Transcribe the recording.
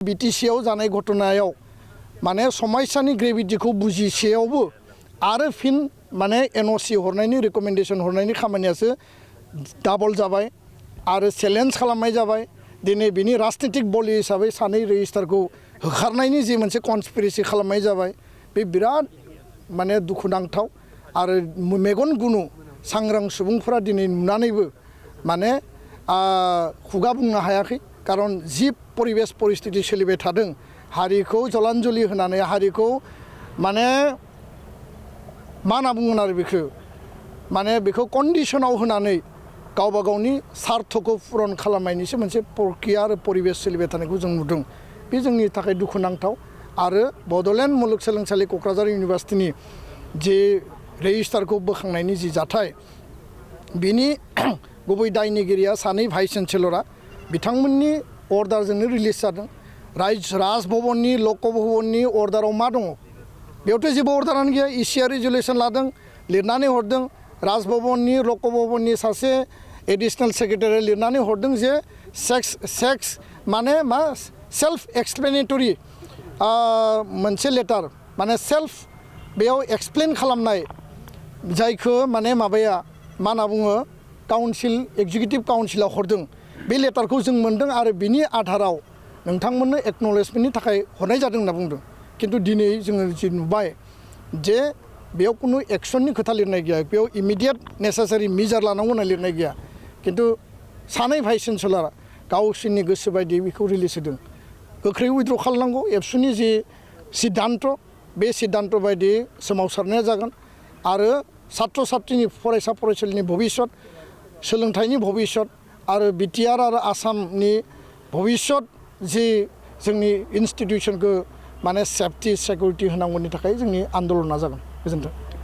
बिटिसिआव जानाय घटनायाव माने समायसानि ग्रेभिटिखौ बुजिसेयावबो आरो फिन माने एनअसि हरनायनि रिकमेन्डेसन हरनायनि खामानियासो डाबल जाबाय आरो चेलेन्ज खालामनाय जाबाय दिनै बिनि राजनीतिक बलि हिसाबै सानै रेजिस्टारखौ होखारनायनि जि मोनसे कनस्पिरेसि खालामनाय जाबाय बे बिराद माने दुखुनांथाव आरो मेगन गुनु सांग्रां सुबुंफोरा दिनै नुनानैबो माने खुगा बुंनो हायाखै खारन जि परिबेस परिस्थिति सोलिबाय थादों हारिखौ जलान्जलि होनानै हारिखौ माने मा होनना बुंगोन आरो बेखौ माने बेखौ कन्डिशनाव होनानै गावबा गावनि सार्थखौ पुरन खालामनायनिसो मोनसे प्रक्रिया आरो परिबेस सोलिबाय थानायखौ जों नुदों बे जोंनि थाखाय दुखुनांथाव आरो बड'लेण्ड मुलुगसोलोंसालि क'क्राझार इउनिभार्सिटिनि जे रेजिस्टारखौ बोखांनायनि जि जाथाय बिनि गुबै दायनिगिरिया सानै भाइस चेन्सेलरा बिथांमोननि अर्डारजोंनो रिलिज जादों राजभवननि लक भवननि अर्डाराव मा दङ बेयावथ' जेबो अर्डारानो गैया इसिआ रेजुलेसन लादों लिरनानै हरदों राजभवननि लक भवननि सासे एडिशनेल सेक्रेटारि लिरनानै हरदों जे सेक्स माने मा सेल्फ एक्सप्लेनेटरि मोनसे लेटार माने सेल्फ बेयाव एक्सप्लेन खालामनाय जायखौ माने माबाया मा होनना बुङो काउन्सिल एक्जिकिउटिभ काउन्सिला हरदों बे लेटारखौ जों मोन्दों आरो बिनि आधाराव नोंथांमोननो एक्न'लेजमेन्टनि थाखाय हरनाय जादों होनना बुंदों किन्तु दिनै जोङो जि नुबाय जे बेयाव खुनु एक्सननि खोथा लिरनाय गैया बेयाव इमिडियेट नेसेसारि मेजार लानांगौ होनना लिरनाय गैया किन्तु सानै भाइस चेन्सेलरा गावसोरनि गोसो बायदियै बेखौ रिलिज होदों गोख्रै उइथ्र' खालामनांगौ एबसुनि जि सिद्धान्त बे सिद्धान्त बायदियै सोमावसारनाया जागोन आरो छात्र छात्रीनि फरायसा फरायसुलिनि भबिष्यत सोलोंथाइनि भबिष्यत आरो बिटिआर आरो आसामनि भबिष्यत जि जोंनि इन्स्टिटिउसनखौ माने सेफटि सिकिउरिटि होनांगौनि थाखाय जोंनि आन्दलना जागोन गोजोन्थों।